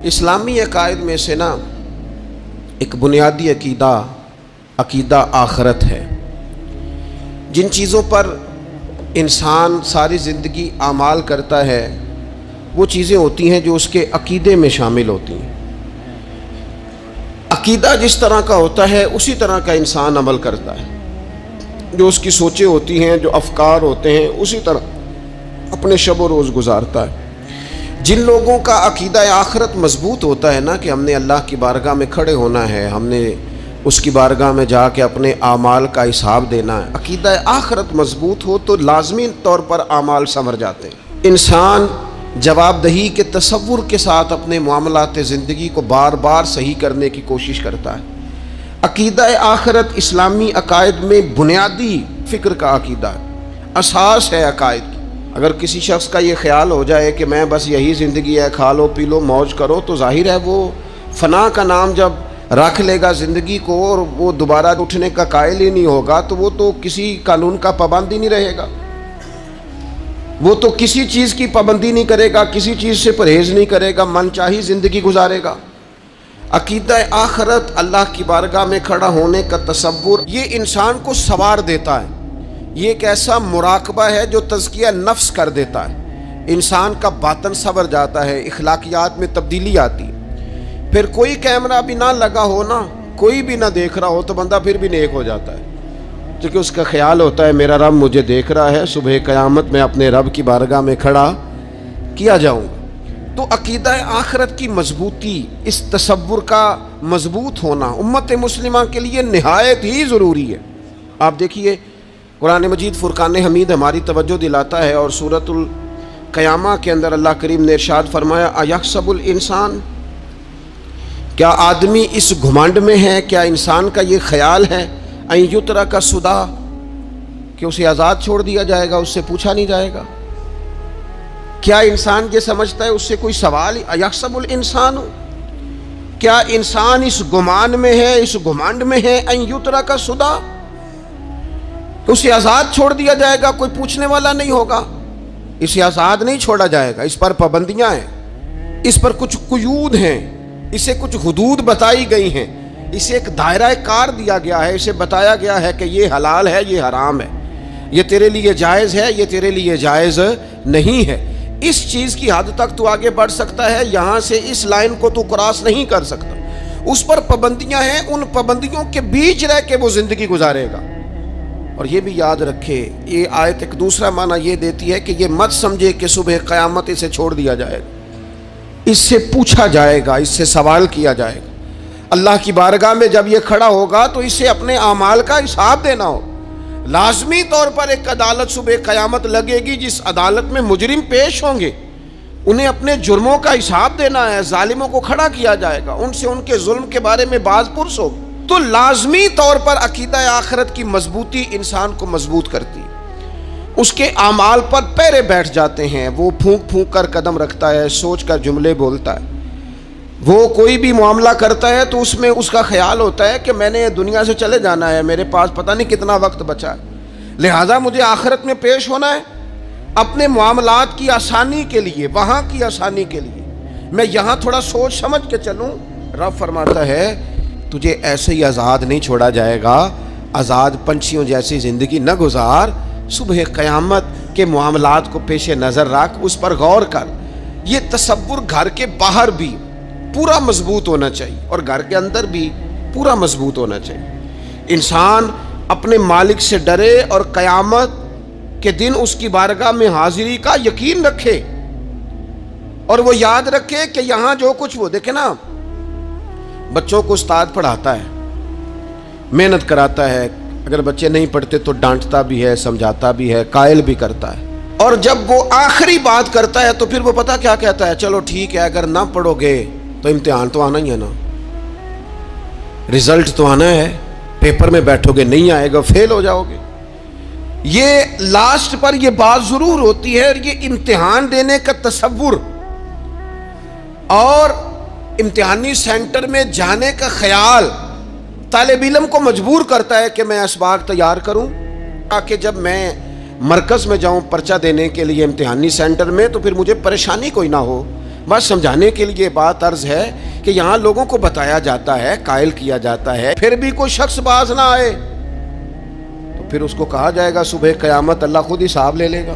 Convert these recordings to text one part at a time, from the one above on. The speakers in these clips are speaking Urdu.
اسلامی عقائد میں سے نا ایک بنیادی عقیدہ آخرت ہے۔ جن چیزوں پر انسان ساری زندگی اعمال کرتا ہے وہ چیزیں ہوتی ہیں جو اس کے عقیدے میں شامل ہوتی ہیں۔ عقیدہ جس طرح کا ہوتا ہے اسی طرح کا انسان عمل کرتا ہے، جو اس کی سوچیں ہوتی ہیں، جو افکار ہوتے ہیں، اسی طرح اپنے شب و روز گزارتا ہے۔ جن لوگوں کا عقیدہ آخرت مضبوط ہوتا ہے نا کہ ہم نے اللہ کی بارگاہ میں کھڑے ہونا ہے، ہم نے اس کی بارگاہ میں جا کے اپنے اعمال کا حساب دینا ہے، عقیدہ آخرت مضبوط ہو تو لازمی طور پر اعمال سنور جاتے ہیں۔ انسان جواب دہی کے تصور کے ساتھ اپنے معاملات زندگی کو بار بار صحیح کرنے کی کوشش کرتا ہے۔ عقیدہ آخرت اسلامی عقائد میں بنیادی فکر کا عقیدہ ہے، اساس ہے عقائد کی۔ اگر کسی شخص کا یہ خیال ہو جائے کہ میں بس یہی زندگی ہے، کھا لو پی لو موج کرو، تو ظاہر ہے وہ فنا کا نام جب رکھ لے گا زندگی کو اور وہ دوبارہ اٹھنے کا قائل ہی نہیں ہوگا تو وہ تو کسی قانون کا پابند ہی نہیں رہے گا، وہ تو کسی چیز کی پابندی نہیں کرے گا، کسی چیز سے پرہیز نہیں کرے گا، من چاہی زندگی گزارے گا۔ عقیدہ آخرت، اللہ کی بارگاہ میں کھڑا ہونے کا تصور، یہ انسان کو سوار دیتا ہے۔ یہ ایک ایسا مراقبہ ہے جو تزکیہ نفس کر دیتا ہے، انسان کا باطن سنور جاتا ہے، اخلاقیات میں تبدیلی آتی ہے۔ پھر کوئی کیمرہ بھی نہ لگا ہو نا، کوئی بھی نہ دیکھ رہا ہو تو بندہ پھر بھی نیک ہو جاتا ہے، کیونکہ اس کا خیال ہوتا ہے میرا رب مجھے دیکھ رہا ہے، صبح قیامت میں اپنے رب کی بارگاہ میں کھڑا کیا جاؤں گا۔ تو عقیدہ آخرت کی مضبوطی، اس تصور کا مضبوط ہونا امت مسلمہ کے لیے نہایت ہی ضروری ہے۔ آپ دیکھیے قرآن مجید فرقان حمید ہماری توجہ دلاتا ہے، اور سورۃ القیامہ کے اندر اللہ کریم نے ارشاد فرمایا ایحسب الانسان، کیا آدمی اس گھمنڈ میں ہے، کیا انسان کا یہ خیال ہے ان یترک سدی، کہ اسے آزاد چھوڑ دیا جائے گا، اس سے پوچھا نہیں جائے گا؟ کیا انسان یہ سمجھتا ہے اس سے کوئی سوال ہی؟ ایحسب الانسان، کیا انسان اس گمان میں ہے، اس گھمنڈ میں ہے ان یترک سدی، اسے آزاد چھوڑ دیا جائے گا، کوئی پوچھنے والا نہیں ہوگا؟ اسے آزاد نہیں چھوڑا جائے گا، اس پر پابندیاں ہیں، اس پر کچھ قیود ہیں، اسے کچھ حدود بتائی گئی ہیں، اسے ایک دائرہ کار دیا گیا ہے، اسے بتایا گیا ہے کہ یہ حلال ہے، یہ حرام ہے، یہ تیرے لیے جائز ہے، یہ تیرے لیے جائز نہیں ہے۔ اس چیز کی حد تک تو آگے بڑھ سکتا ہے، یہاں سے اس لائن کو تو کراس نہیں کر سکتا۔ اس پر پابندیاں ہیں، ان پابندیوں کے بیچ رہ کے وہ زندگی گزارے گا۔ اور یہ بھی یاد رکھے، یہ آیت ایک دوسرا معنی یہ دیتی ہے کہ یہ مت سمجھے کہ صبح قیامت اسے چھوڑ دیا جائے گا، اس سے پوچھا جائے گا، اس سے سوال کیا جائے گا۔ اللہ کی بارگاہ میں جب یہ کھڑا ہوگا تو اسے اپنے اعمال کا حساب دینا ہو۔ لازمی طور پر ایک عدالت صبح قیامت لگے گی، جس عدالت میں مجرم پیش ہوں گے، انہیں اپنے جرموں کا حساب دینا ہے، ظالموں کو کھڑا کیا جائے گا، ان سے ان کے ظلم کے بارے میں باز پرس ہوگی۔ تو لازمی طور پر عقیدہ آخرت کی مضبوطی انسان کو مضبوط کرتی، اس کے اعمال پر پیرے بیٹھ جاتے ہیں، وہ پھونک پھونک کر قدم رکھتا ہے، سوچ کر جملے بولتا ہے، وہ کوئی بھی معاملہ کرتا ہے تو اس میں اس کا خیال ہوتا ہے کہ میں نے دنیا سے چلے جانا ہے، میرے پاس پتہ نہیں کتنا وقت بچا ہے، لہٰذا مجھے آخرت میں پیش ہونا ہے اپنے معاملات کی آسانی کے لیے، وہاں کی آسانی کے لیے، میں یہاں تھوڑا سوچ سمجھ کے چلوں۔ رب فرماتا ہے تجھے ایسے ہی آزاد نہیں چھوڑا جائے گا، آزاد پنچھیوں جیسی زندگی نہ گزار، صبح قیامت کے معاملات کو پیش نظر رکھ، اس پر غور کر۔ یہ تصور گھر کے باہر بھی پورا مضبوط ہونا چاہیے اور گھر کے اندر بھی پورا مضبوط ہونا چاہیے۔ انسان اپنے مالک سے ڈرے اور قیامت کے دن اس کی بارگاہ میں حاضری کا یقین رکھے، اور وہ یاد رکھے کہ یہاں جو کچھ، وہ دیکھے نا بچوں کو استاد پڑھاتا ہے، محنت کراتا ہے، اگر بچے نہیں پڑھتے تو ڈانٹتا بھی ہے، سمجھاتا بھی ہے، قائل بھی کرتا ہے، اور جب وہ آخری بات کرتا ہے تو پھر وہ پتہ کیا کہتا ہے؟ چلو ٹھیک ہے، اگر نہ پڑھو گے تو امتحان تو آنا ہی ہے نا، رزلٹ تو آنا ہے، پیپر میں بیٹھو گے نہیں آئے گا، فیل ہو جاؤ گے۔ یہ لاسٹ پر یہ بات ضرور ہوتی ہے، اور یہ امتحان دینے کا تصور اور امتحانی سینٹر میں جانے کا خیال طالب علم کو مجبور کرتا ہے کہ میں اسباق تیار کروں، تاکہ جب میں مرکز میں جاؤں پرچہ دینے کے لیے امتحانی سینٹر میں تو پھر مجھے پریشانی کوئی نہ ہو، بس سمجھانے کے لیے بات عرض ہے کہ یہاں لوگوں کو بتایا جاتا ہے، قائل کیا جاتا ہے، پھر بھی کوئی شخص باز نہ آئے تو پھر اس کو کہا جائے گا صبح قیامت اللہ خود حساب لے لے گا،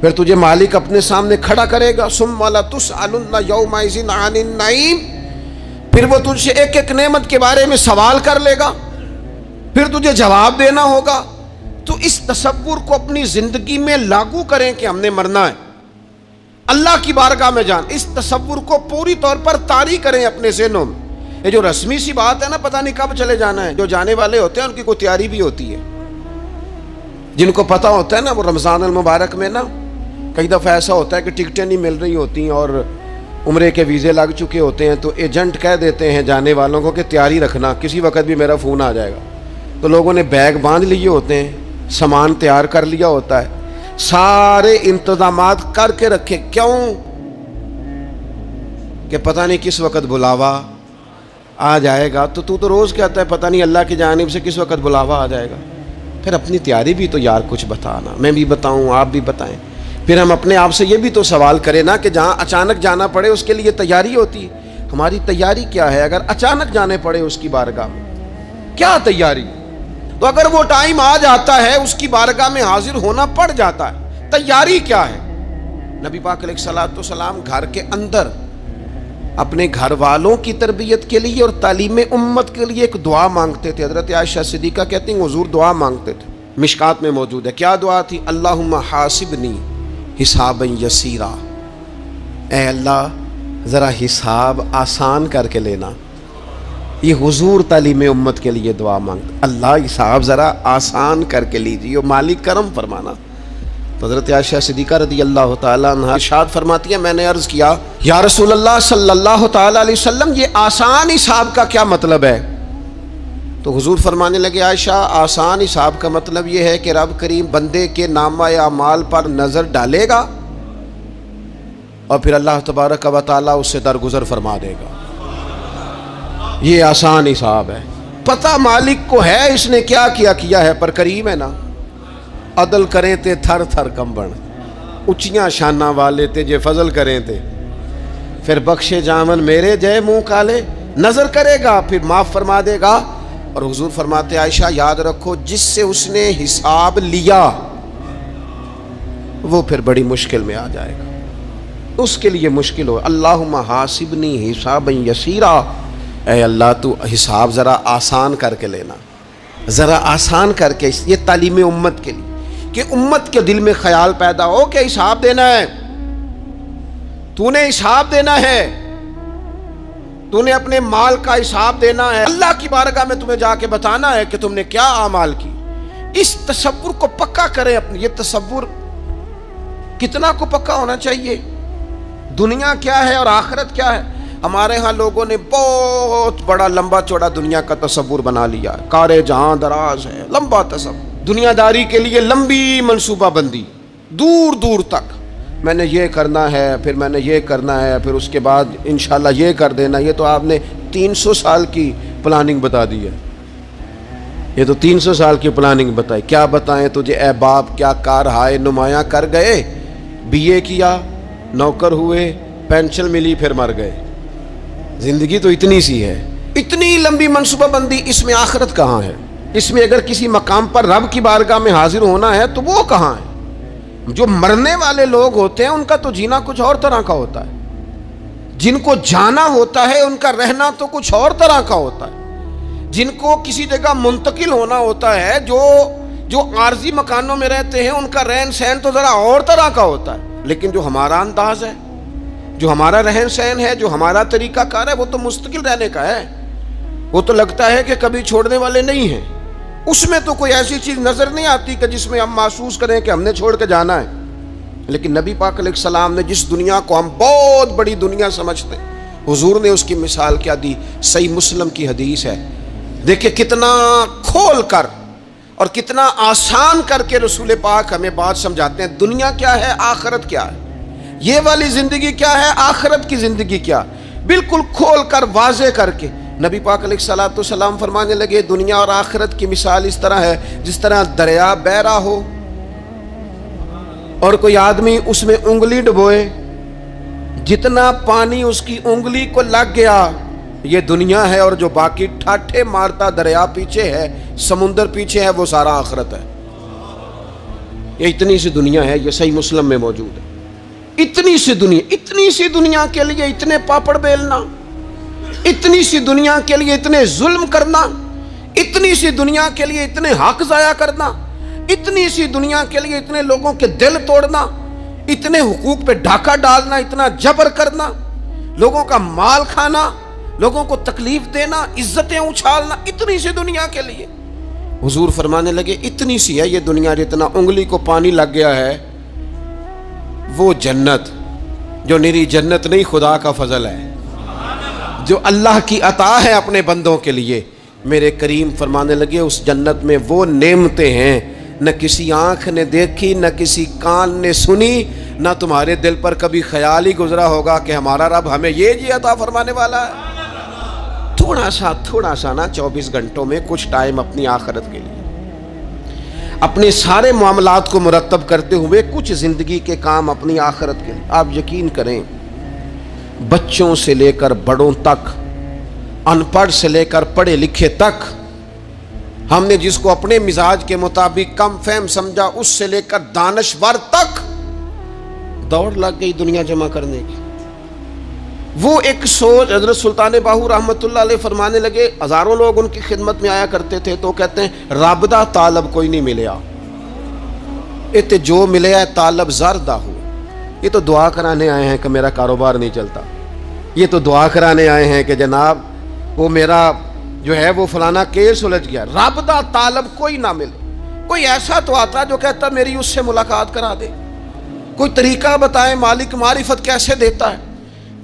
پھر تجھے مالک اپنے سامنے کھڑا کرے گا، ثم لتسألن یومئذ عن النعیم، پھر وہ تجھ سے ایک ایک نعمت کے بارے میں سوال کر لے گا، پھر تجھے جواب دینا ہوگا۔ تو اس تصور کو اپنی زندگی میں لاگو کریں کہ ہم نے مرنا ہے، اللہ کی بارگاہ میں جان، اس تصور کو پوری طور پر طاری کریں اپنے ذہنوں میں۔ یہ جو رسمی سی بات ہے نا، پتہ نہیں کب چلے جانا ہے، جو جانے والے ہوتے ہیں ان کی کوئی تیاری بھی ہوتی ہے، جن کو پتہ ہوتا ہے نا وہ رمضان المبارک میں نا کئی دفعہ ایسا ہوتا ہے کہ ٹکٹیں نہیں مل رہی ہوتی ہیں اور عمرے کے ویزے لگ چکے ہوتے ہیں، تو ایجنٹ کہہ دیتے ہیں جانے والوں کو کہ تیاری رکھنا، کسی وقت بھی میرا فون آ جائے گا۔ تو لوگوں نے بیگ باندھ لیے ہوتے ہیں، سامان تیار کر لیا ہوتا ہے، سارے انتظامات کر کے رکھے، کیوں کہ پتہ نہیں کس وقت بلاوا آ جائے گا۔ تو روز کہتا ہے پتہ نہیں اللہ کی جانب سے کس وقت بلاوا آ جائے گا۔ پھر اپنی تیاری بھی تو یار کچھ بتانا، میں بھی بتاؤں آپ بھی بتائیں، پھر ہم اپنے آپ سے یہ بھی تو سوال کریں نا کہ جہاں اچانک جانا پڑے اس کے لیے تیاری ہوتی ہے، ہماری تیاری کیا ہے اگر اچانک جانے پڑے اس کی بارگاہ میں، کیا تیاری؟ تو اگر وہ ٹائم آ جاتا ہے اس کی بارگاہ میں حاضر ہونا پڑ جاتا ہے، تیاری کیا ہے؟ نبی پاک علیہ الصلوۃ والسلام گھر کے اندر اپنے گھر والوں کی تربیت کے لیے اور تعلیم امت کے لیے ایک دعا مانگتے تھے۔ حضرت عائشہ صدیقہ کہتی ہیں حضور دعا مانگتے تھے، مشکات میں موجود ہے۔ کیا دعا تھی؟ اللہم حاسبنی حسابا یسیرا، اے اللہ ذرا حساب آسان کر کے لینا۔ یہ حضور تعلیم امت کے لیے دعا مانگتے، اللہ حساب ذرا آسان کر کے لیجیے، مالک کرم فرمانا۔ تو حضرت عائشہ صدیقہ رضی اللہ تعالیٰ عنہ ارشاد فرماتی ہے میں نے عرض کیا یا رسول اللہ صلی اللہ تعالیٰ علیہ وسلم یہ آسان حساب کا کیا مطلب ہے؟ تو حضور فرمانے لگے عائشہ آسان حساب کا مطلب یہ ہے کہ رب کریم بندے کے نامہ اعمال پر نظر ڈالے گا اور پھر اللہ تبارک و تعالیٰ اس سے درگزر فرما دے گا۔ یہ آسان حساب ہے، پتہ مالک کو ہے اس نے کیا کیا ہے، پر کریم ہے نا، عدل کریں تے تھر تھر کمبن، اچیاں شانہ والے تے جے فضل کریں تے پھر بخشے جامن میرے جے منہ کالے، نظر کرے گا پھر معاف فرما دے گا۔ اور حضور فرماتے عائشہ یاد رکھو جس سے اس نے حساب لیا وہ پھر بڑی مشکل میں آ جائے گا، اس کے لیے مشکل ہو۔ اللہم حاسبنی حسابا یسیرا، اے اللہ تو حساب ذرا آسان کر کے لینا، ذرا آسان کر کے۔ یہ تعلیم امت کے لیے کہ امت کے دل میں خیال پیدا ہو کہ حساب دینا ہے، تو نے حساب دینا ہے، تو نے اپنے مال کا حساب دینا ہے، اللہ کی بارگاہ میں تمہیں جا کے بتانا ہے کہ تم نے کیا اعمال کی۔ اس تصور کو پکا کریں اپنے، یہ تصور کتنا کو پکا ہونا چاہیے، دنیا کیا ہے اور آخرت کیا ہے۔ ہمارے ہاں لوگوں نے بہت بڑا لمبا چوڑا دنیا کا تصور بنا لیا، کار جہاں دراز ہے، لمبا تصور، دنیا داری کے لیے لمبی منصوبہ بندی، دور دور تک میں نے یہ کرنا ہے، پھر میں نے یہ کرنا ہے، پھر اس کے بعد انشاءاللہ یہ کر دینا۔ یہ تو آپ نے 300 سال کی پلاننگ بتا دی ہے، یہ تو 300 سال کی پلاننگ بتائی۔ کیا بتائیں تجھے اے باپ، کیا کار ہائے نمایاں کر گئے، بی اے کیا، نوکر ہوئے، پینشن ملی، پھر مر گئے۔ زندگی تو اتنی سی ہے، اتنی لمبی منصوبہ بندی، اس میں آخرت کہاں ہے؟ اس میں اگر کسی مقام پر رب کی بارگاہ میں حاضر ہونا ہے تو وہ کہاں ہے؟ جو مرنے والے لوگ ہوتے ہیں ان کا تو جینا کچھ اور طرح کا ہوتا ہے، جن کو جانا ہوتا ہے ان کا رہنا تو کچھ اور طرح کا ہوتا ہے، جن کو کسی جگہ منتقل ہونا ہوتا ہے، جو عارضی مکانوں میں رہتے ہیں ان کا رہن سہن تو ذرا اور طرح کا ہوتا ہے۔ لیکن جو ہمارا انداز ہے، جو ہمارا رہن سہن ہے، جو ہمارا طریقہ کار ہے، وہ تو مستقل رہنے کا ہے، وہ تو لگتا ہے کہ کبھی چھوڑنے والے نہیں ہیں۔ اس میں تو کوئی ایسی چیز نظر نہیں آتی کہ جس میں ہم محسوس کریں کہ ہم نے چھوڑ کے جانا ہے۔ لیکن نبی پاک علیہ السلام نے جس دنیا کو ہم بہت بڑی دنیا سمجھتے ہیں، حضور نے اس کی مثال کیا دی؟ صحیح مسلم کی حدیث ہے، دیکھیں کتنا کھول کر اور کتنا آسان کر کے رسول پاک ہمیں بات سمجھاتے ہیں۔ دنیا کیا ہے، آخرت کیا ہے، یہ والی زندگی کیا ہے، آخرت کی زندگی کیا، بالکل کھول کر واضح کر کے نبی پاک علیہ الصلوۃ والسلام فرمانے لگے دنیا اور آخرت کی مثال اس طرح ہے جس طرح دریا بہہ رہا ہو اور کوئی آدمی اس میں انگلی ڈبوئے، جتنا پانی اس کی انگلی کو لگ گیا یہ دنیا ہے، اور جو باقی ٹھاٹھے مارتا دریا پیچھے ہے، سمندر پیچھے ہے، وہ سارا آخرت ہے۔ یہ اتنی سی دنیا ہے، یہ صحیح مسلم میں موجود ہے۔ اتنی سی دنیا کے لیے اتنے پاپڑ بیلنا، اتنی سی دنیا کے لیے اتنے ظلم کرنا، اتنی سی دنیا کے لیے اتنے حق ضائع کرنا، اتنی سی دنیا کے لیے اتنے لوگوں کے دل توڑنا، اتنے حقوق پہ ڈاکہ ڈالنا، اتنا جبر کرنا، لوگوں کا مال کھانا، لوگوں کو تکلیف دینا، عزتیں اچھالنا، اتنی سی دنیا کے لیے۔ حضور فرمانے لگے اتنی سی ہے یہ دنیا، جتنا انگلی کو پانی لگ گیا ہے وہ جنت، جو نری جنت نہیں، خدا کا فضل ہے، جو اللہ کی عطا ہے اپنے بندوں کے لیے۔ میرے کریم فرمانے لگے اس جنت میں وہ نعمتیں ہیں نہ کسی آنکھ نے دیکھی، نہ کسی کان نے سنی، نہ تمہارے دل پر کبھی خیال ہی گزرا ہوگا کہ ہمارا رب ہمیں یہ عطا فرمانے والا ہے۔ تھوڑا سا نا 24 گھنٹوں میں کچھ ٹائم اپنی آخرت کے لیے، اپنے سارے معاملات کو مرتب کرتے ہوئے کچھ زندگی کے کام اپنی آخرت کے لیے۔ آپ یقین کریں، بچوں سے لے کر بڑوں تک، ان پڑھ سے لے کر پڑھے لکھے تک، ہم نے جس کو اپنے مزاج کے مطابق کم فہم سمجھا اس سے لے کر دانشور تک دوڑ لگ گئی دنیا جمع کرنے کی۔ وہ ایک سوچ، حضرت سلطان باہو رحمت اللہ علیہ فرمانے لگے، ہزاروں لوگ ان کی خدمت میں آیا کرتے تھے تو کہتے ہیں رب دا طالب کوئی نہیں ملیا، ات جو ملیا ہے طالب زردہ ہو۔ یہ تو دعا کرانے آئے ہیں کہ میرا کاروبار نہیں چلتا، یہ تو دعا کرانے آئے ہیں کہ جناب وہ میرا جو ہے وہ فلانا کیس سلجھ گیا۔ رب دا طالب کوئی نہ ملے۔ کوئی ایسا تو آتا جو کہتا میری اس سے ملاقات کرا دے، کوئی طریقہ بتائے مالک معرفت کیسے دیتا ہے۔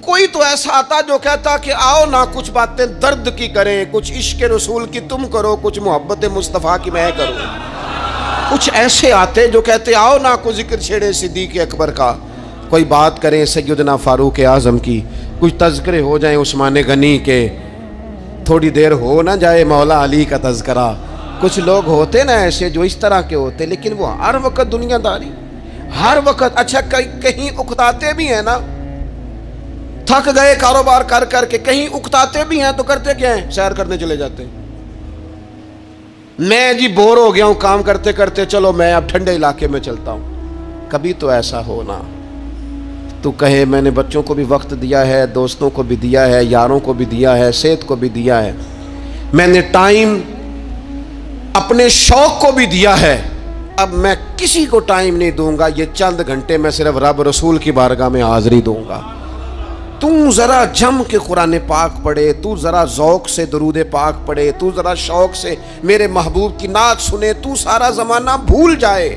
کوئی تو ایسا آتا جو کہتا کہ آؤ نہ کچھ باتیں درد کی کریں، کچھ عشق رسول کی تم کرو، کچھ محبت مصطفیٰ کی میں کروں۔ کچھ ایسے آتے جو کہتے آؤ نہ کوئی ذکر چھیڑے صدیق اکبر کا، کوئی بات کریں سیدنا فاروق اعظم کی، کچھ تذکرے ہو جائیں عثمان غنی کے، تھوڑی دیر ہو نہ جائے مولا علی کا تذکرہ۔ کچھ لوگ ہوتے نا ایسے جو اس طرح کے ہوتے، لیکن وہ ہر وقت دنیا داری، ہر وقت اچھا کہیں اکتاتے بھی ہیں نا، تھک گئے کاروبار کر کر کے، کہیں اکتاتے بھی ہیں تو کرتے کیا ہیں، سیر کرنے چلے جاتے ہیں۔ میں جی بور ہو گیا ہوں کام کرتے کرتے، چلو میں اب ٹھنڈے علاقے میں چلتا ہوں۔ کبھی تو ایسا ہونا تو کہے میں نے بچوں کو بھی وقت دیا ہے، دوستوں کو بھی دیا ہے، یاروں کو بھی دیا ہے، صحت کو بھی دیا ہے، میں نے ٹائم اپنے شوق کو بھی دیا ہے، اب میں کسی کو ٹائم نہیں دوں گا، یہ چند گھنٹے میں صرف رب رسول کی بارگاہ میں حاضری دوں گا۔ تو ذرا جم کے قرآن پاک پڑھے، تو ذرا ذوق سے درود پاک پڑھے، تو ذرا شوق سے میرے محبوب کی نعت سنے، تو سارا زمانہ بھول جائے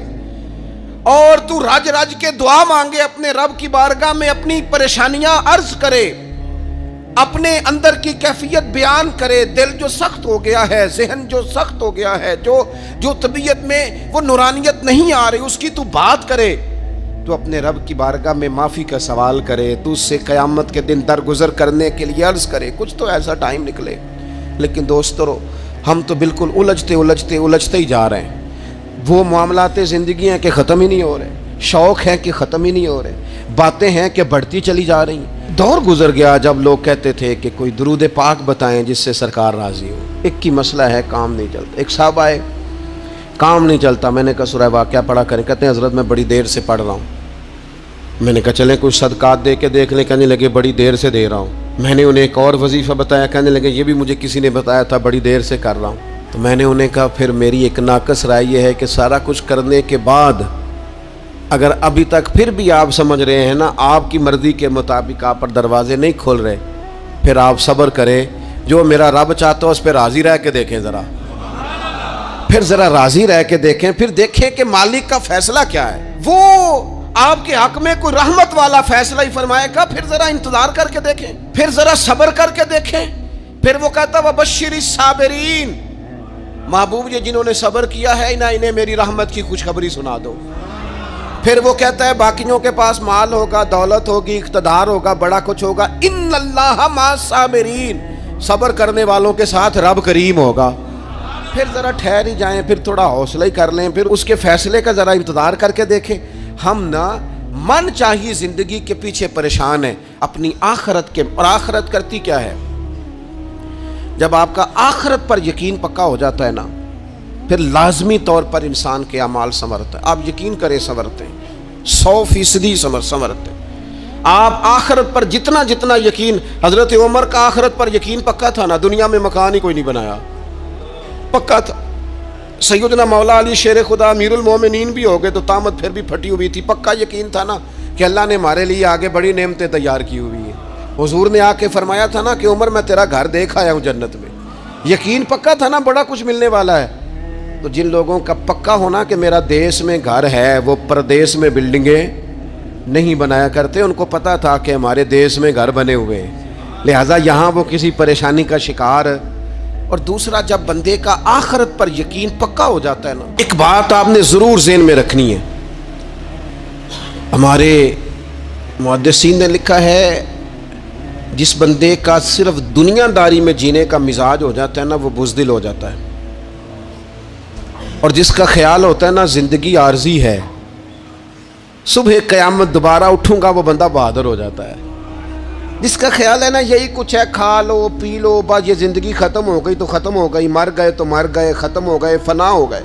اور تو رج رج کے دعا مانگے اپنے رب کی بارگاہ میں، اپنی پریشانیاں عرض کرے، اپنے اندر کی کیفیت بیان کرے۔ دل جو سخت ہو گیا ہے، ذہن جو سخت ہو گیا ہے، جو طبیعت میں وہ نورانیت نہیں آ رہی، اس کی تو بات کرے، تو اپنے رب کی بارگاہ میں معافی کا سوال کرے، تو اس سے قیامت کے دن درگزر کرنے کے لیے عرض کرے، کچھ تو ایسا ٹائم نکلے۔ لیکن دوستو ہم تو بالکل الجھتے ہی جا رہے ہیں۔ وہ معاملات زندگی ہیں کہ ختم ہی نہیں ہو رہے، شوق ہیں کہ ختم ہی نہیں ہو رہے، باتیں ہیں کہ بڑھتی چلی جا رہی ہیں۔ دور گزر گیا جب لوگ کہتے تھے کہ کوئی درود پاک بتائیں جس سے سرکار راضی ہو۔ ایک کی مسئلہ ہے کام نہیں چلتا، ایک صاحب آئے کام نہیں چلتا، میں نے کہا سورہ واقعہ پڑھا کریں، کہتے ہیں حضرت میں بڑی دیر سے پڑھ رہا ہوں۔ میں نے کہا چلیں کچھ صدقات دے کے دیکھ لیں، کہنے لگے بڑی دیر سے دے رہا ہوں۔ میں نے انہیں ایک اور وظیفہ بتایا، کہنے لگے یہ بھی مجھے کسی نے بتایا تھا، بڑی دیر سے کر رہا ہوں۔ تو میں نے انہیں کہا پھر میری ایک ناقص رائے یہ ہے کہ سارا کچھ کرنے کے بعد اگر ابھی تک پھر بھی آپ سمجھ رہے ہیں نا آپ کی مرضی کے مطابق آپ پر دروازے نہیں کھول رہے، پھر آپ صبر کریں، جو میرا رب چاہتا ہے اس پہ راضی رہ کے دیکھیں، پھر ذرا راضی رہ کے دیکھیں، پھر دیکھیں کہ مالک کا فیصلہ کیا ہے۔ وہ آپ کے حق میں کوئی رحمت والا فیصلہ ہی فرمائے گا، پھر ذرا انتظار کر کے دیکھیں، پھر ذرا صبر کر کے دیکھیں۔ پھر وہ کہتا وبشر الصابرین، محبوب یہ جنہوں نے صبر کیا ہے انہیں میری رحمت کی خوشخبری سنا دو۔ پھر وہ کہتا ہے باقیوں کے پاس مال ہوگا، دولت ہوگی، اقتدار ہوگا، بڑا کچھ ہوگا، ان اللہ مع الصابرین، صبر کرنے والوں کے ساتھ رب کریم ہوگا۔ پھر ذرا ٹھہر ہی جائیں، پھر تھوڑا حوصلہ ہی کر لیں، پھر اس کے فیصلے کا ذرا انتظار کر کے دیکھیں۔ ہم نا من چاہیے زندگی کے پیچھے پریشان ہے اپنی آخرت کے. اور آخرت کرتی کیا ہے؟ جب آپ کا آخرت پر یقین پکا ہو جاتا ہے نا، پھر لازمی طور پر انسان کے اعمال سنورتا ہے. آپ یقین کریں سنورتے ہیں، 100% سنورتے ہیں. آپ آخرت پر جتنا جتنا یقین، حضرت عمر کا آخرت پر یقین پکا تھا نا، دنیا میں مکان ہی کوئی نہیں بنایا، پکا تھا. سیدنا مولا علی شیر خدا امیر المومنین بھی ہو گئے تو طامت پھر بھی پھٹی ہوئی تھی. پکا یقین تھا نا کہ اللہ نے ہمارے لیے آگے بڑی نعمتیں تیار کی ہوئی ہیں. حضور نے آ کے فرمایا تھا نا کہ عمر میں تیرا گھر دیکھ آیا ہوں جنت میں. یقین پکا تھا نا بڑا کچھ ملنے والا ہے. تو جن لوگوں کا پکا ہونا کہ میرا دیس میں گھر ہے، وہ پردیس میں بلڈنگیں نہیں بنایا کرتے. ان کو پتا تھا کہ ہمارے دیس میں گھر بنے ہوئے ہیں، لہٰذا یہاں وہ کسی پریشانی کا شکار. اور دوسرا، جب بندے کا آخرت پر یقین پکا ہو جاتا ہے نا، ایک بات آپ نے ضرور ذہن میں رکھنی ہے. ہمارے محدثین نے لکھا ہے جس بندے کا صرف دنیا داری میں جینے کا مزاج ہو جاتا ہے نا، وہ بزدل ہو جاتا ہے. اور جس کا خیال ہوتا ہے نا زندگی عارضی ہے، صبح قیامت دوبارہ اٹھوں گا، وہ بندہ بہادر ہو جاتا ہے. جس کا خیال ہے نا یہی کچھ ہے، کھا لو پی لو بس، یہ زندگی ختم ہو گئی تو ختم ہو گئی، مر گئے تو مر گئے، ختم ہو گئے، فنا ہو گئے.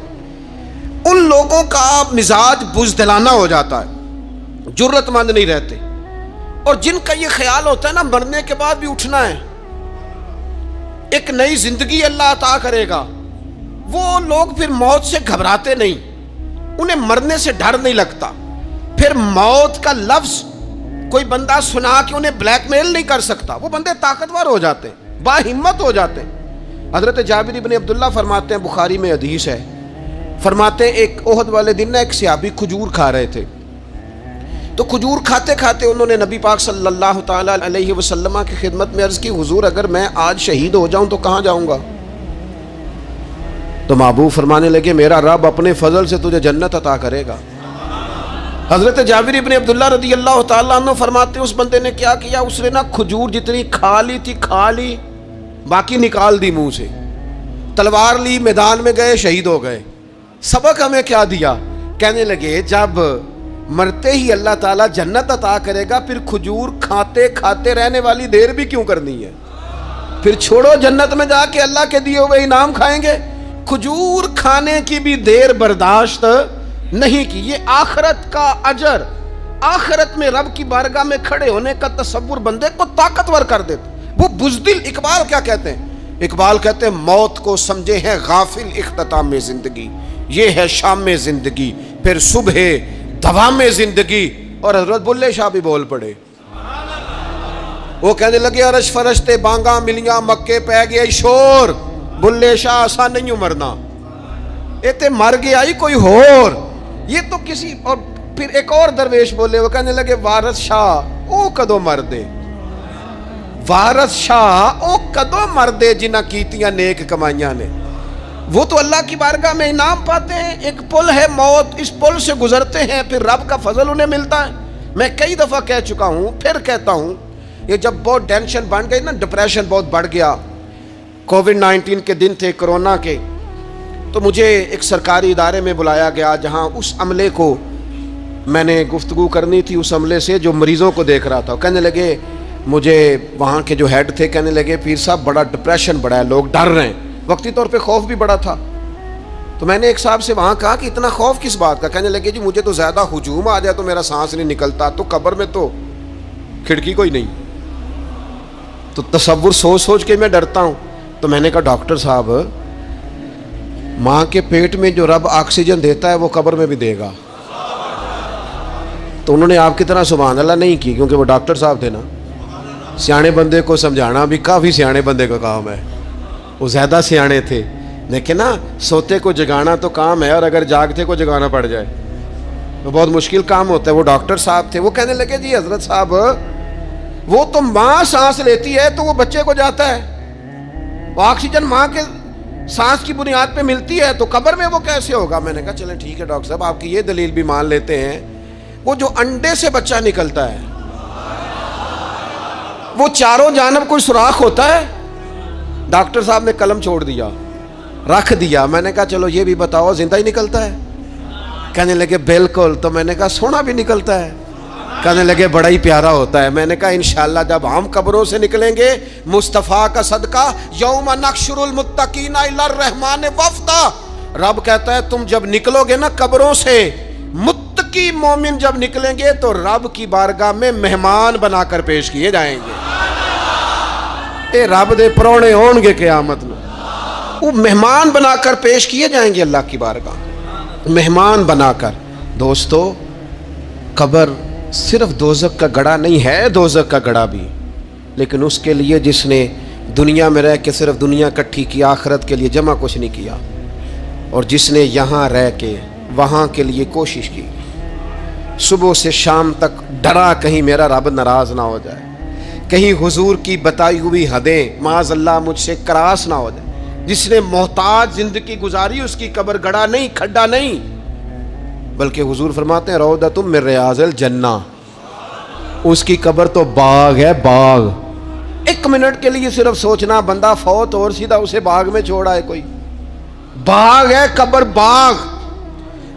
ان لوگوں کا مزاج بزدلانہ ہو جاتا ہے، جرت مند نہیں رہتے. اور جن کا یہ خیال ہوتا ہے نا مرنے کے بعد بھی اٹھنا ہے، ایک نئی زندگی اللہ عطا کرے گا، وہ لوگ پھر موت سے گھبراتے نہیں، انہیں مرنے سے ڈر نہیں لگتا. پھر موت کا لفظ کوئی بندہ سنا کہ انہیں بلیک میل نہیں کر سکتا. وہ بندے طاقتور ہو جاتے ہیں، باہمت ہو جاتے ہیں. حضرت جابر بن عبداللہ فرماتے ہیں، بخاری میں حدیث ہے، فرماتے ہیں ایک احد والے دن ایک صحابی کھجور کھا رہے تھے. تو کھجور کھاتے کھاتے انہوں نے نبی پاک صلی اللہ تعالی علیہ وسلم کی خدمت میں عرض کی، حضور اگر میں آج شہید ہو جاؤں تو کہاں جاؤں گا؟ تو محبوب فرمانے لگے، میرا رب اپنے فضل سے تجھے جنت عطا کرے گا. حضرت جابر ابن عبداللہ رضی اللہ تعالیٰ عنہ فرماتے ہیں اس بندے نے کیا کیا، اس نے نا کھجور جتنی کھا لی تھی کھا لی، باقی نکال دی منہ سے، تلوار لی، میدان میں گئے، شہید ہو گئے. سبق ہمیں کیا دیا؟ کہنے لگے جب مرتے ہی اللہ تعالیٰ جنت عطا کرے گا، پھر کھجور کھاتے کھاتے رہنے والی دیر بھی کیوں کرنی ہے؟ پھر چھوڑو، جنت میں جا کے اللہ کے دیے ہوئے انعام کھائیں گے. کھجور کھانے کی بھی دیر برداشت نہیں کی. یہ آخرت کا اجر، آخرت میں رب کی بارگاہ میں کھڑے ہونے کا تصور بندے کو طاقتور کر دیتا. وہ بزدل، اقبال کیا کہتے ہیں؟ اقبال کہتے ہیں موت کو سمجھے ہیں غافل اختتام زندگی، یہ ہے شام میں زندگی پھر صبح دوام زندگی. اور حضرت بلے شاہ بھی بول پڑے، وہ کہنے لگے عرش فرشتے بانگا ملیاں مکے پہ گیا شور، بلے شاہ آسا نہیں مرنا، ایتے مر گیا ہی کوئی ہور. یہ تو کسی اور. پھر ایک اور درویش بولے، وہ کہنے لگے وارث شاہ او کدو مردے، وارث شاہ او کدو مردے جنہ کیتیاں نیک کمائیاں نے. وہ تو اللہ کی بارگاہ میں انعام پاتے ہیں. ایک پل ہے موت، اس پل سے گزرتے ہیں، پھر رب کا فضل انہیں ملتا ہے. میں کئی دفعہ کہہ چکا ہوں، پھر کہتا ہوں، یہ جب بہت ٹینشن بن گئی نا، ڈپریشن بہت بڑھ گیا، کووڈ-19 کے دن تھے، کرونا کے، تو مجھے ایک سرکاری ادارے میں بلایا گیا جہاں اس عملے کو میں نے گفتگو کرنی تھی، اس عملے سے جو مریضوں کو دیکھ رہا تھا. کہنے لگے مجھے وہاں کے جو ہیڈ تھے، کہنے لگے پیر صاحب بڑا ڈپریشن بڑا ہے، لوگ ڈر رہے ہیں. وقتی طور پہ خوف بھی بڑا تھا. تو میں نے ایک صاحب سے وہاں کہا کہ اتنا خوف کس بات کا؟ کہنے لگے جی مجھے تو زیادہ ہجوم آ جائے تو میرا سانس نہیں نکلتا، تو قبر میں تو کھڑکی کوئی نہیں، تو تصور سوچ سوچ کے میں ڈرتا ہوں. تو میں نے کہا ڈاکٹر صاحب، ماں کے پیٹ میں جو رب آکسیجن دیتا ہے وہ قبر میں بھی دے گا. تو انہوں نے آپ کی طرح سبحان اللہ نہیں کی، کیونکہ وہ ڈاکٹر صاحب تھے نا. سیانے بندے کو سمجھانا بھی کافی سیانے بندے کا کام ہے، وہ زیادہ سیانے تھے. لیکن نا سوتے کو جگانا تو کام ہے، اور اگر جاگتے کو جگانا پڑ جائے تو بہت مشکل کام ہوتا ہے. وہ ڈاکٹر صاحب تھے. وہ کہنے لگے جی حضرت صاحب، وہ تو ماں سانس لیتی ہے تو وہ بچے کو جاتا ہے، وہ آکسیجن ماں کے سانس کی بنیاد پہ ملتی ہے، تو قبر میں وہ کیسے ہوگا؟ میں نے کہا چلیں ٹھیک ہے ڈاکٹر صاحب، آپ کی یہ دلیل بھی مان لیتے ہیں. وہ جو انڈے سے بچہ نکلتا ہے، وہ چاروں جانب کوئی سوراخ ہوتا ہے. ڈاکٹر صاحب نے قلم چھوڑ دیا، رکھ دیا. میں نے کہا چلو یہ بھی بتاؤ زندہ ہی نکلتا ہے؟ کہنے لگے بالکل. تو میں نے کہا سونا بھی نکلتا ہے؟ کہنے لگے بڑا ہی پیارا ہوتا ہے. میں نے کہا انشاءاللہ جب ہم قبروں سے نکلیں گے مصطفیٰ کا صدقہ یوم نحشر المتقین الی الرحمن وفدا. رب کہتا ہے تم جب نکلو گے نا قبروں سے، متقی مومن جب نکلیں گے تو رب کی بارگاہ میں مہمان بنا کر پیش کیے جائیں گے. اے رب دے پرونے ہون گے قیامت میں، وہ مہمان بنا کر پیش کیے جائیں گے اللہ کی بارگاہ، مہمان بنا کر. دوستو قبر صرف دوزخ کا گڑھا نہیں ہے، دوزخ کا گڑھا بھی، لیکن اس کے لیے جس نے دنیا میں رہ کے صرف دنیا کٹھی کی، آخرت کے لیے جمع کچھ نہیں کیا، اور جس نے یہاں رہ کے وہاں کے لیے کوشش کی، صبح سے شام تک ڈرا کہیں میرا رب ناراض نہ ہو جائے، کہیں حضور کی بتائی ہوئی حدیں معاذ اللہ مجھ سے کراس نہ ہو جائے. جس نے محتاج زندگی گزاری اس کی قبر گڑھا نہیں، کھڈا نہیں، بلکہ حضور فرماتے ہیں روضۃ من ریاض الجنہ، اس کی قبر تو باغ ہے، باغ. ایک منٹ کے لیے صرف سوچنا بندہ فوت اور سیدھا اسے باغ میں چھوڑا ہے کوئی. باغ ہے قبر، باغ.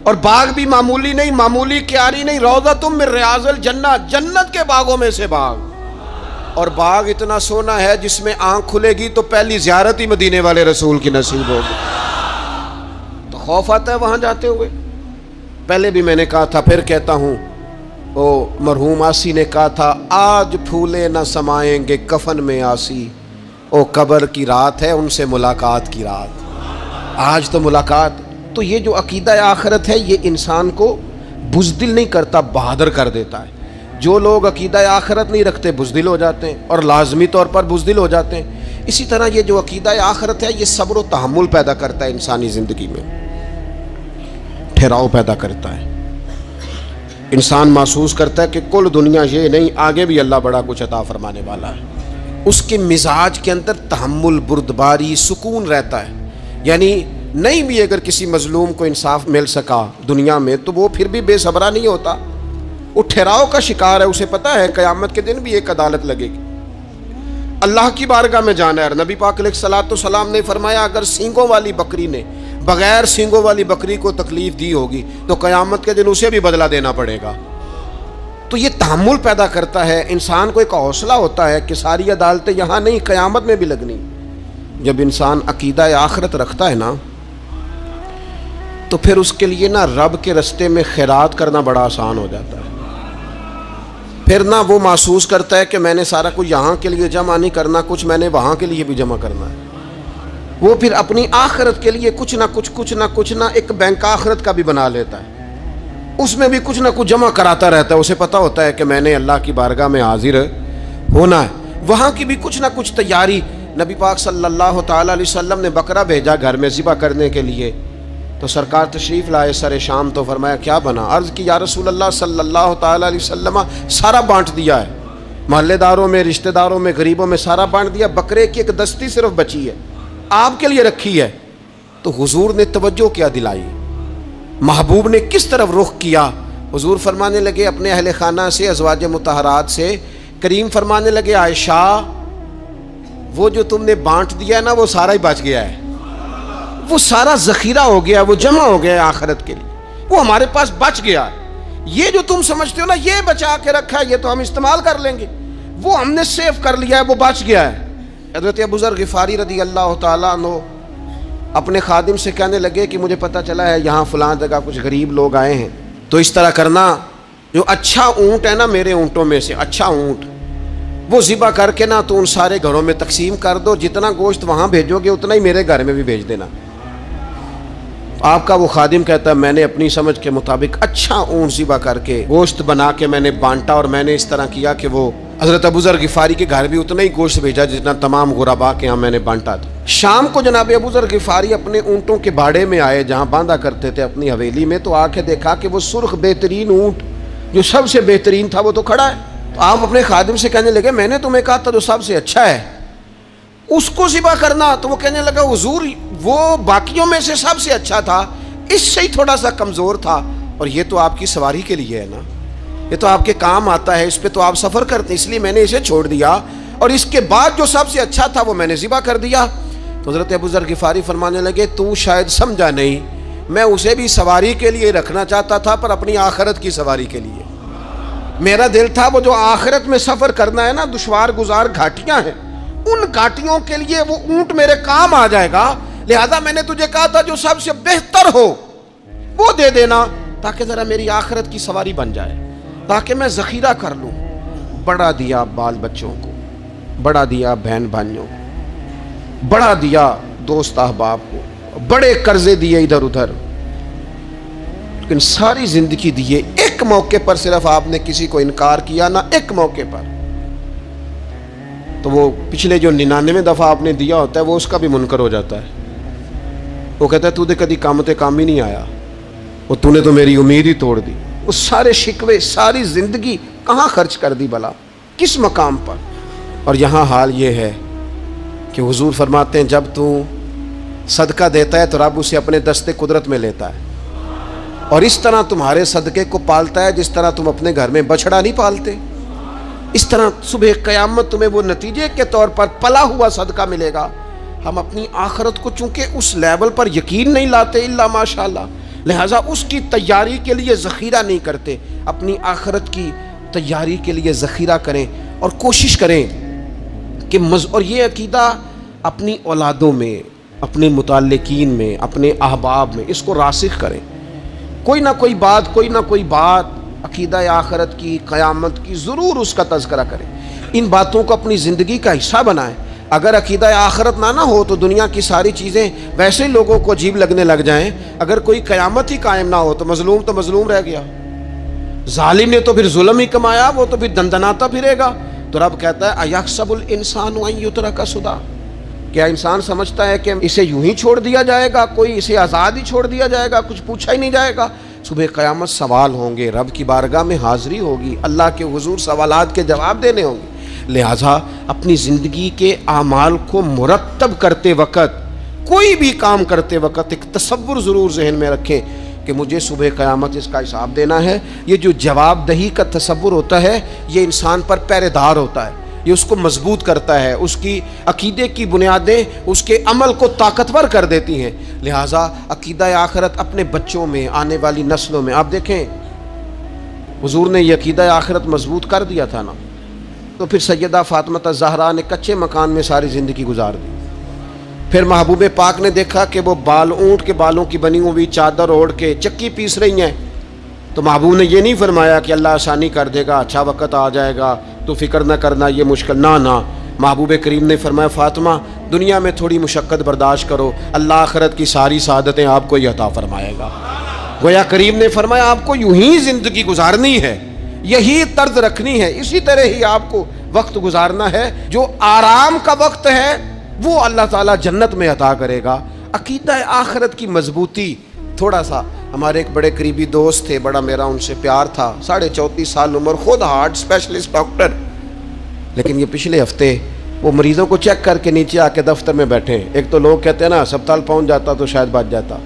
اور باغ بھی معمولی نہیں، معمولی کیاری نہیں، روضۃ من ریاض الجنہ، جنت کے باغوں میں سے باغ. اور باغ اتنا سونا ہے جس میں آنکھ کھلے گی تو پہلی زیارت ہی مدینے والے رسول کی نصیب ہوگی. تو خوف آتا ہے وہاں جاتے ہوئے. پہلے بھی میں نے کہا تھا، پھر کہتا ہوں، وہ مرحوم آسی نے کہا تھا آج پھولے نہ سمائیں گے کفن میں آسی، او قبر کی رات ہے ان سے ملاقات کی رات. آج تو ملاقات. تو یہ جو عقیدہ آخرت ہے یہ انسان کو بزدل نہیں کرتا، بہادر کر دیتا ہے. جو لوگ عقیدہ آخرت نہیں رکھتے بزدل ہو جاتے ہیں، اور لازمی طور پر بزدل ہو جاتے ہیں. اسی طرح یہ جو عقیدہ آخرت ہے یہ صبر و تحمل پیدا کرتا ہے انسانی زندگی میں، ٹھہراؤ پیدا کرتا ہے. انسان محسوس کرتا ہے کہ کل دنیا یہ نہیں، آگے بھی اللہ بڑا کچھ عطا فرمانے والا ہے. اس کے مزاج کے اندر تحمل، بردباری، سکون رہتا ہے. یعنی نہیں بھی اگر کسی مظلوم کو انصاف مل سکا دنیا میں تو وہ پھر بھی بے صبرا نہیں ہوتا، وہ ٹھہراؤ کا شکار ہے. اسے پتا ہے قیامت کے دن بھی ایک عدالت لگے گی، اللہ کی بارگاہ میں جانا ہے. نبی پاک علیہ الصلوۃ والسلام نے فرمایا اگر سینگوں والی بکری نے بغیر سینگوں والی بکری کو تکلیف دی ہوگی تو قیامت کے دن اسے بھی بدلہ دینا پڑے گا. تو یہ تحمل پیدا کرتا ہے انسان کو، ایک حوصلہ ہوتا ہے کہ ساری عدالتیں یہاں نہیں قیامت میں بھی لگنی. جب انسان عقیدہ آخرت رکھتا ہے نا تو پھر اس کے لیے نا رب کے رستے میں خیرات کرنا بڑا آسان ہو جاتا ہے. پھر نہ وہ محسوس کرتا ہے کہ میں نے سارا کچھ یہاں کے لیے جمع نہیں کرنا، کچھ میں نے وہاں کے لیے بھی جمع کرنا ہے. وہ پھر اپنی آخرت کے لیے کچھ نہ ایک بینک آخرت کا بھی بنا لیتا ہے، اس میں بھی کچھ نہ کچھ جمع کراتا رہتا ہے. اسے پتا ہوتا ہے کہ میں نے اللہ کی بارگاہ میں حاضر ہونا ہے، وہاں کی بھی کچھ نہ کچھ تیاری. نبی پاک صلی اللہ تعالی علیہ وسلم نے بکرا بھیجا گھر میں ذبح کرنے کے لیے، تو سرکار تشریف لائے سر شام، تو فرمایا کیا بنا؟ عرض کی یا رسول اللہ صلی اللہ تعالی علیہ وسلم سارا بانٹ دیا ہے، محلے داروں میں، رشتہ داروں میں، غریبوں میں سارا بانٹ دیا، بکرے کی ایک دستی صرف بچی ہے آپ کے لیے رکھی ہے. تو حضور نے توجہ کیا دلائی، محبوب نے کس طرف رخ کیا؟ حضور فرمانے لگے اپنے اہل خانہ سے، ازواج مطہرات سے، کریم فرمانے لگے عائشہ وہ جو تم نے بانٹ دیا ہے نا وہ سارا ہی بچ گیا ہے، وہ سارا ذخیرہ ہو گیا، وہ جمع ہو گیا ہے آخرت کے لیے، وہ ہمارے پاس بچ گیا ہے. یہ جو تم سمجھتے ہو نا یہ بچا کے رکھا ہے، یہ تو ہم استعمال کر لیں گے، وہ ہم نے سیو کر لیا ہے، وہ بچ گیا ہے. حضرت ابو ذر غفاری رضی اللہ تعالیٰ عنہ اپنے خادم سے کہنے لگے کہ مجھے پتہ چلا ہے یہاں فلاں جگہ کچھ غریب لوگ آئے ہیں، تو اس طرح کرنا جو اچھا اونٹ ہے نا میرے اونٹوں میں سے اچھا اونٹ وہ ذبح کر کے نا تو ان سارے گھروں میں تقسیم کر دو، جتنا گوشت وہاں بھیجو گے اتنا ہی میرے گھر میں بھی بھیج دینا. آپ کا وہ خادم کہتا ہے میں نے اپنی سمجھ کے مطابق اچھا اونٹ ذبح کر کے گوشت بنا کے میں نے بانٹا، اور میں نے اس طرح کیا کہ وہ حضرت ابو ذر غفاری کے گھر بھی اتنا ہی گوشت بھیجا جتنا تمام غربا کے یہاں میں نے بانٹا تھا. شام کو جناب ابو ذر غفاری اپنے اونٹوں کے باڑے میں آئے جہاں باندھا کرتے تھے اپنی حویلی میں، تو آ کے دیکھا کہ وہ سرخ بہترین اونٹ جو سب سے بہترین تھا وہ تو کھڑا ہے. تو آپ اپنے خادم سے کہنے لگے میں نے تمہیں کہا تھا جو سب سے اچھا ہے اس کو ذبح کرنا. تو وہ کہنے لگا حضور وہ باقیوں میں سے سب سے اچھا تھا، اس سے ہی تھوڑا سا کمزور تھا، اور یہ تو آپ کی سواری کے لیے ہے نا، یہ تو آپ کے کام آتا ہے، اس پہ تو آپ سفر کرتے ہیں، اس لیے میں نے اسے چھوڑ دیا، اور اس کے بعد جو سب سے اچھا تھا وہ میں نے ذبح کر دیا. تو حضرت ابو ذر غفاری فرمانے لگے تو شاید سمجھا نہیں، میں اسے بھی سواری کے لیے رکھنا چاہتا تھا پر اپنی آخرت کی سواری کے لیے. میرا دل تھا وہ جو آخرت میں سفر کرنا ہے نا، دشوار گزار گھاٹیاں ہیں، ان گھاٹیوں کے لیے وہ اونٹ میرے کام آ جائے گا، لہذا میں نے تجھے کہا تھا جو سب سے بہتر ہو وہ دے دینا، تاکہ ذرا میری آخرت کی سواری بن جائے، تاکہ میں ذخیرہ کر لوں۔ بڑا دیا بال بچوں کو، بڑا دیا بہن بھائیوں کو، بڑا دیا دوست احباب کو، بڑے قرضے دیے ادھر ادھر، لیکن ساری زندگی دیے، ایک موقع پر صرف آپ نے کسی کو انکار کیا نہ، ایک موقع پر، تو وہ پچھلے جو 99 دفعہ آپ نے دیا ہوتا ہے وہ اس کا بھی منکر ہو جاتا ہے۔ وہ کہتا ہے تو نے کدی کام ہی نہیں آیا، وہ تو نے تو میری امید ہی توڑ دی۔ وہ سارے شکوے، ساری زندگی کہاں خرچ کر دی بلا، کس مقام پر؟ اور یہاں حال یہ ہے کہ حضور فرماتے ہیں جب تو صدقہ دیتا ہے تو رب اسے اپنے دستے قدرت میں لیتا ہے، اور اس طرح تمہارے صدقے کو پالتا ہے جس طرح تم اپنے گھر میں بچڑا نہیں پالتے، اس طرح صبح قیامت تمہیں وہ نتیجے کے طور پر پلا ہوا صدقہ ملے گا۔ ہم اپنی آخرت کو چونکہ اس لیول پر یقین نہیں لاتے الا ماشاءاللہ، لہٰذا اس کی تیاری کے لیے ذخیرہ نہیں کرتے۔ اپنی آخرت کی تیاری کے لیے ذخیرہ کریں اور کوشش کریں کہ اور یہ عقیدہ اپنی اولادوں میں، اپنے متعلقین میں، اپنے احباب میں اس کو راسخ کریں۔ کوئی نہ کوئی بات عقیدہ آخرت کی، قیامت کی ضرور اس کا تذکرہ کریں، ان باتوں کو اپنی زندگی کا حصہ بنائیں۔ اگر عقیدہ آخرت نہ ہو تو دنیا کی ساری چیزیں ویسے لوگوں کو عجیب لگنے لگ جائیں۔ اگر کوئی قیامت ہی قائم نہ ہو تو مظلوم رہ گیا، ظالم نے تو پھر ظلم ہی کمایا، وہ تو پھر دندناتا پھرے گا۔ تو رب کہتا ہے اَيَحْسَبُ الْإِنسَانُ أَن يُتْرَكَ سُدًى، کیا انسان سمجھتا ہے کہ اسے یوں ہی چھوڑ دیا جائے گا، کوئی اسے آزاد ہی چھوڑ دیا جائے گا، کچھ پوچھا ہی نہیں جائے گا؟ صبح قیامت سوال ہوں گے، رب کی بارگاہ میں حاضری ہوگی، اللہ کے حضور سوالات کے جواب دینے ہوں گے۔ لہٰذا اپنی زندگی کے اعمال کو مرتب کرتے وقت، کوئی بھی کام کرتے وقت ایک تصور ضرور ذہن میں رکھیں کہ مجھے صبح قیامت اس کا حساب دینا ہے۔ یہ جو جواب دہی کا تصور ہوتا ہے یہ انسان پر پہرے دار ہوتا ہے، یہ اس کو مضبوط کرتا ہے، اس کی عقیدے کی بنیادیں اس کے عمل کو طاقتور کر دیتی ہیں۔ لہٰذا عقیدہ آخرت اپنے بچوں میں، آنے والی نسلوں میں، آپ دیکھیں حضور نے یہ عقیدہ آخرت مضبوط کر دیا تھا نا، تو پھر سیدہ فاطمہ الزہرا نے کچے مکان میں ساری زندگی گزار دی۔ پھر محبوب پاک نے دیکھا کہ وہ اونٹ کے بالوں کی بنی ہوئی چادر اوڑھ کے چکی پیس رہی ہیں، تو محبوب نے یہ نہیں فرمایا کہ اللہ آسانی کر دے گا، اچھا وقت آ جائے گا تو فکر نہ کرنا، یہ مشکل نہ۔ محبوب کریم نے فرمایا فاطمہ دنیا میں تھوڑی مشقت برداشت کرو، اللہ آخرت کی ساری سعادتیں آپ کو ہی عطا فرمائے گا۔ گویا کریم نے فرمایا آپ کو یوں ہی زندگی گزارنی ہے، یہی طرز رکھنی ہے، اسی طرح ہی آپ کو وقت گزارنا ہے۔ جو آرام کا وقت ہے وہ اللہ تعالیٰ جنت میں عطا کرے گا۔ عقیدہ آخرت کی مضبوطی، تھوڑا سا ہمارے ایک بڑے قریبی دوست تھے، بڑا میرا ان سے پیار تھا، 34.5 سال عمر، خود ہارٹ اسپیشلسٹ ڈاکٹر، لیکن یہ پچھلے ہفتے وہ مریضوں کو چیک کر کے نیچے آ کے دفتر میں بیٹھے۔ ایک تو لوگ کہتے ہیں نا ہسپتال پہنچ جاتا تو شاید بچ جاتا،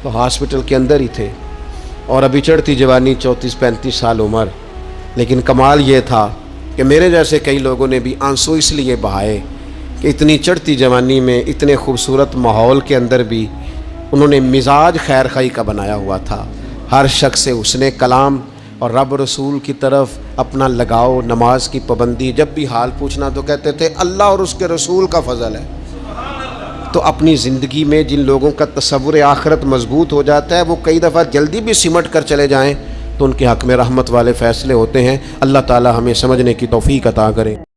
تو ہاسپٹل کے اندر ہی تھے، اور ابھی چڑھتی جوانی، 34-35 سال عمر۔ لیکن کمال یہ تھا کہ میرے جیسے کئی لوگوں نے بھی آنسو اس لیے بہائے کہ اتنی چڑھتی جوانی میں، اتنے خوبصورت ماحول کے اندر بھی انہوں نے مزاج خیر خواہی کا بنایا ہوا تھا، ہر شخص سے حسن کلام اور رب رسول کی طرف اپنا لگاؤ، نماز کی پابندی، جب بھی حال پوچھنا تو کہتے تھے اللہ اور اس کے رسول کا فضل ہے۔ تو اپنی زندگی میں جن لوگوں کا تصور آخرت مضبوط ہو جاتا ہے وہ کئی دفعہ جلدی بھی سمٹ کر چلے جائیں تو ان کے حق میں رحمت والے فیصلے ہوتے ہیں۔ اللہ تعالی ہمیں سمجھنے کی توفیق عطا کرے۔